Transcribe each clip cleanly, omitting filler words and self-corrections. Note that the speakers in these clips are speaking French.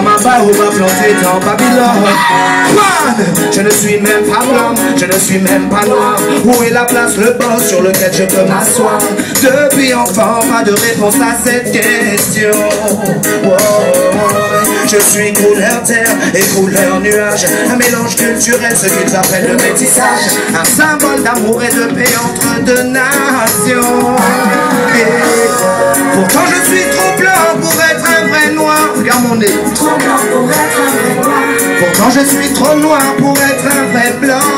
Comme un baobab planté dans Babylone. Je ne suis même pas blanc, je ne suis même pas noir. Où est la place, le banc sur lequel je peux m'asseoir? Depuis enfant, pas de réponse à cette question. Je suis couleur terre et couleur nuage, un mélange culturel, ce qu'ils appellent le métissage, un symbole d'amour et de paix entre deux nations. Et pourtant je suis trop blanc pour être un vrai noir. Regarde mon nez. Trop blanc pour être un vrai noir. Pourtant je suis trop noir pour être un vrai blanc.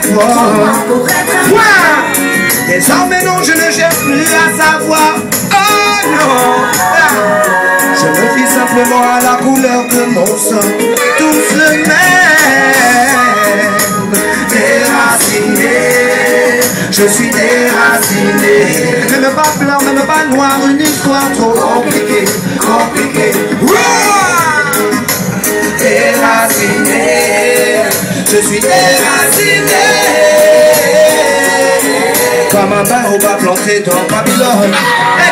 Trop noir pour être un vrai noir. Désormais non, je ne cherche plus à savoir. Oh non. Je me fie simplement à la couleur de mon sang. Tous le même. Déraciné. Je suis déraciné. Même pas blanc, même pas noir. Une histoire trop compliquée. Compliquée. Déraciné. Je suis déraciné. Comme un baobab planté dans Babylone.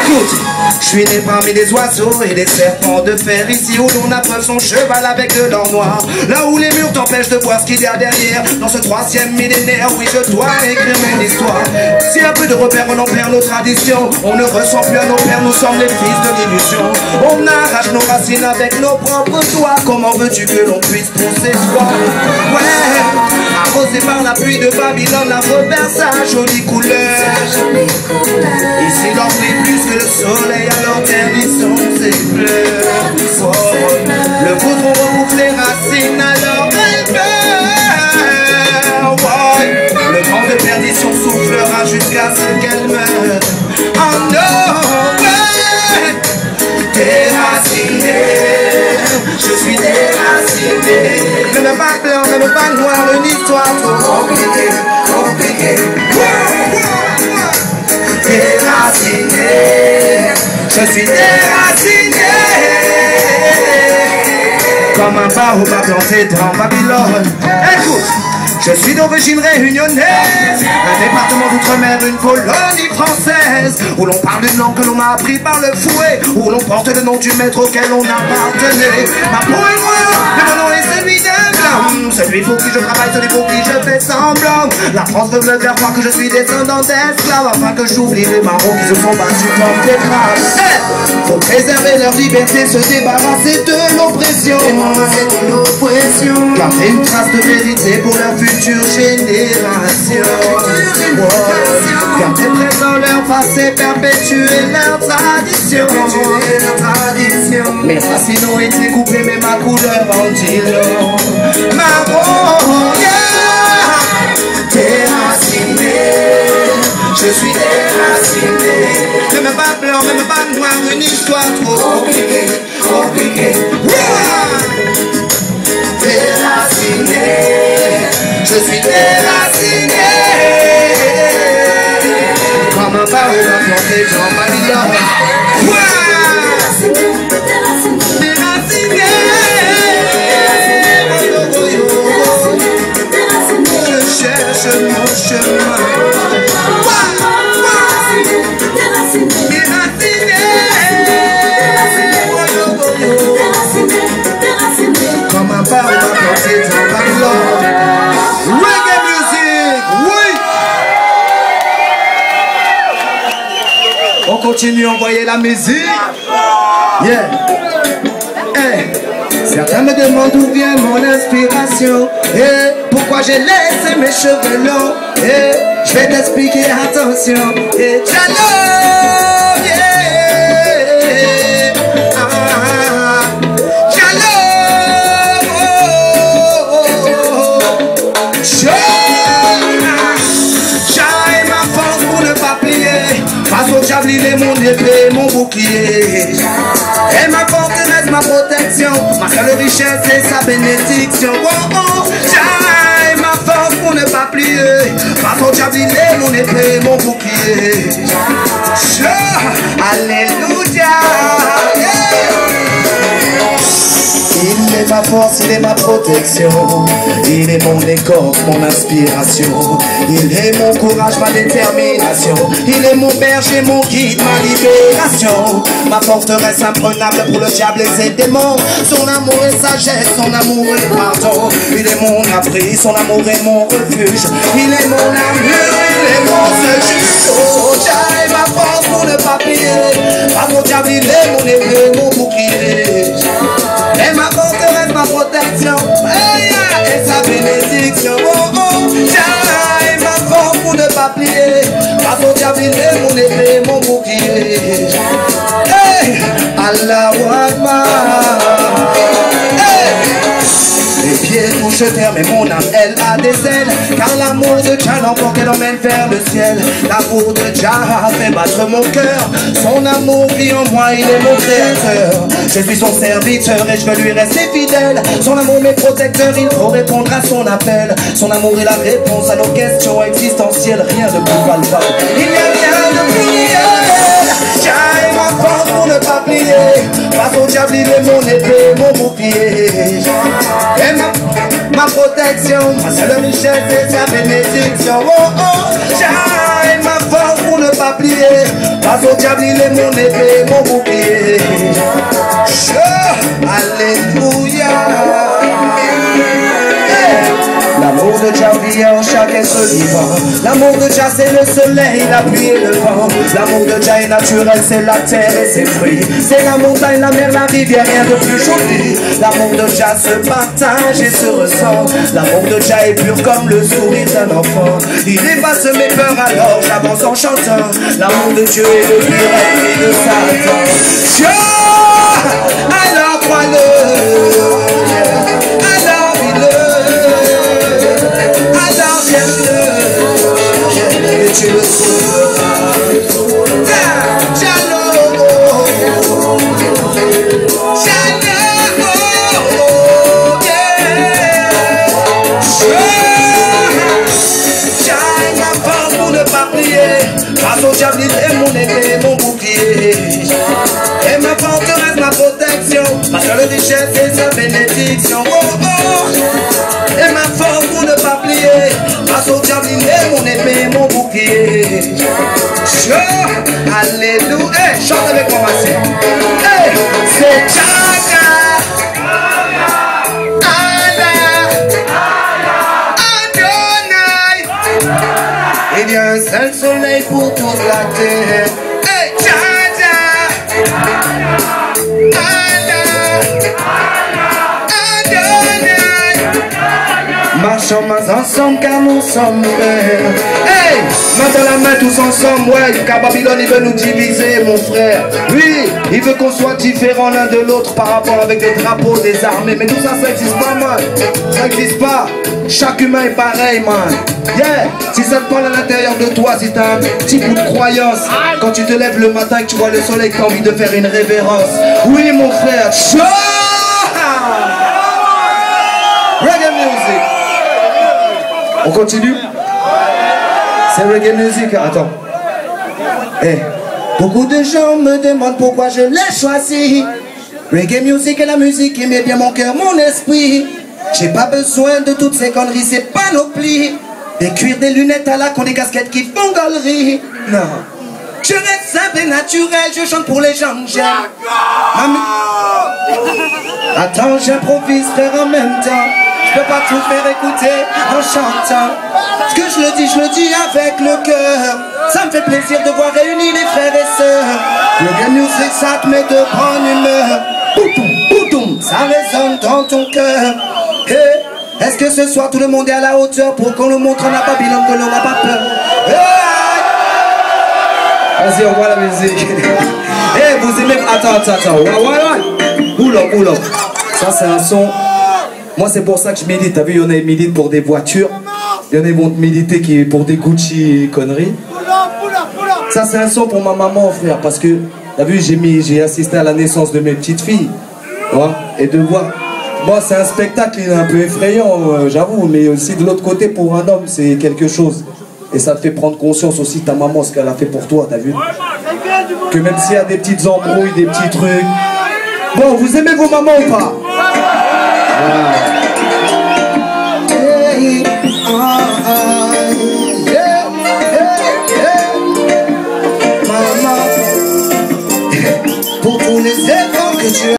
Écoute. Je suis né parmi des oiseaux et des serpents de fer. Ici où l'on appelle son cheval avec de l'or noir. Là où les murs t'empêchent de voir ce qu'il y a derrière. Dans ce 3e millénaire, oui je dois écrire mon histoire. Si un peu de repères on en perd nos traditions, on ne ressent plus à nos pères, nous sommes les fils de l'illusion. On arrache nos racines avec nos propres doigts. Comment veux-tu que l'on puisse pousser soi? Ouais, arrosé par la pluie de Babylone, la revers sa jolie couleur. Ici l'or brille plus que le soleil. Alors ternissons ses fleurs. Le goudron recouvre les racines, alors elle meurt. Le vent de perdition soufflera jusqu'à ce qu'elle meure. Oh non, déraciné. Je suis déraciné. Même pas blanc, même pas noir. Une histoire trop compliquée. Compliquée. Déraciné. Je suis déraciné. Comme un baobab planté dans Babylone. Écoute, je suis d'origine réunionnaise, un département d'outre-mer, une colonie française, où l'on parle une langue que l'on m'a appris par le fouet, où l'on porte le nom du maître auquel on appartenait. Ma peau est noire, mais mon nom est celui d'un blanc. Celui pour qui je travaille, celui pour qui je fais semblant. La France veut me faire croire que je suis descendant d'esclaves, afin que j'oublie les marrons qui se sont battus comme des braves. Faut préserver leur liberté, se débarrasser de l'oppression. Garder une trace de vérité pour leur future génération. Garder présent leur passé, perpétuer leur tradition. Mes racines ont été coupées, mais ma couleur en dit long. Marron, déraciné. Je suis déraciné. Même pas blanc, même pas noir, une histoire trop compliquée. Compliquée. Déraciné. Je suis déraciné. Comme un baobab planté dans Babylone. Déraciné. Je cherche mon chemin. Comme un baobab planté dans Babylone. Reggae music, oui. On continue à envoyer la musique. Yeah. Hey. Certains me demandent d'où vient mon inspiration. Hey. Pourquoi j'ai laissé mes cheveux longs. Hey. Je vais t'expliquer, attention. Hey. Jalou, yeah. J'ablilais mon épée, mon bouclier. Et ma forteresse, ma protection, ma seule richesse et sa bénédiction. Oh oh, j'ai ma force pour ne pas plier. Parce que j'ablilais mon épée, mon bouclier. Alléluia. Il est ma force, il est ma protection. Il est mon écorce, mon inspiration. Il est mon courage, ma détermination. Il est mon berger, mon guide, ma libération. Ma forteresse imprenable pour le diable et ses démons. Son amour et sagesse, son amour et pardon. Il est mon abri, son amour est mon refuge. Il est mon amour, il est mon seul juge. Oh, j'ai ma force pour ne pas plier. Pas mon diable, il est mon épée, mon bouclier. Et ma forteresse, ma protection. Et sa bénédiction. Oh, oh, j'ai ma force pour ne pas plier. Pas mon diable, il est mon épée, mon bouclier. Hey, Allahu Akbar. Les pieds touchent terre, mais mon âme, elle a des ailes. Car l'amour de Jah l'emporte, elle emmène vers le ciel. L'amour de Jah fait battre mon cœur. Son amour vit en moi, il est mon créateur. Je suis son serviteur et je veux lui rester fidèle. Son amour m'est protecteur, il faut répondre à son appel. Son amour est la réponse à nos questions existentielles. Rien de plus palpable, il n'y a rien de plus réel. Jah est ma force pour ne pas plier. Face au diable, il est mon épée, mon bouclier. Et ma protection, ma seule richesse et sa bénédiction. Oh oh, Jah est ma force pour ne pas plier. Face au diable, il est mon épée, mon bouclier. Alléluia. L'amour de Jah vit en chaque être vivant. L'amour de Jah c'est le soleil, la pluie et le vent. L'amour de Jah est naturel, c'est la terre et ses fruits. C'est la montagne, la mer, la rivière, rien de plus joli. L'amour de Jah se partage et se ressent. L'amour de Jah est pur comme le sourire d'un enfant. Il efface mes peurs alors j'avance en chantant. L'amour de Dieu est le pire ennemi de Satan. Dieu, alors crois-le. Tu le trouveras. J'ai ma force pour ne pas plier. Face au diable, il est mon épée, mon bouclier. Et ma forteresse, ma protection. Ma seule richesse et sa bénédiction. Oh, oh. Et ma force pour ne pas plier. Face au diable, il est mon épée, mon bouclier. Alléluia. Hey, chante avec moi, ma soeur. Hey, c'est Jah. Allah. Adonai. Il y a un seul soleil pour toute la terre. Hey, Jah. Allah. Marchons ensemble car nous sommes frères. Hey, main dans la main tous ensemble, ouais. Car Babylone il veut nous diviser, mon frère. Oui, il veut qu'on soit différents l'un de l'autre par rapport avec des drapeaux, des armées. Mais tout ça, ça n'existe pas, man. Ça n'existe pas. Chaque humain est pareil, man. Yeah, si ça te parle à l'intérieur de toi, si t'as un petit bout de croyance, quand tu te lèves le matin et que tu vois le soleil, t'as envie de faire une révérence. Oui, mon frère. Reggae music. On continue? C'est reggae music. Attends. Hey. Beaucoup de gens me demandent pourquoi je l'ai choisi. Reggae music est la musique qui met bien mon cœur, mon esprit. J'ai pas besoin de toutes ces conneries, c'est panoplie. Des cuirs, des lunettes à la con, des casquettes qui font galerie. Non. Je reste simple et naturel, je chante pour les gens que j'aime. Attends, j'improvise frère en même temps. Je peux pas tout faire écouter en chantant. Ce que je le dis avec le cœur. Ça me fait plaisir de voir réunis les frères et sœurs. Le game music, ça te met de bonne humeur. Boutoum, boutoum, ça résonne dans ton cœur. Hey, est-ce que ce soir tout le monde est à la hauteur pour qu'on nous montre en Babylone que l'on n'a pas peur? Hey, vas-y, on voit la musique. Hey, vous aimez... Attends. Oula. Ça, c'est un son... Moi, c'est pour ça que je médite. T'as vu, il y en a qui méditent pour des voitures. Il y en a qui vont méditer pour des Gucci conneries. Ça, c'est un son pour ma maman, frère. Parce que, t'as vu, j'ai assisté à la naissance de mes petites filles. Ouais, et de voir... Bon, c'est un spectacle, il est un peu effrayant, j'avoue. Mais aussi, de l'autre côté, pour un homme, c'est quelque chose. Et ça te fait prendre conscience aussi, ta maman, ce qu'elle a fait pour toi, t'as vu? Que même s'il y a des petites embrouilles, des petits trucs... Bon, vous aimez vos mamans ou pas? Pour tous les efforts que tu as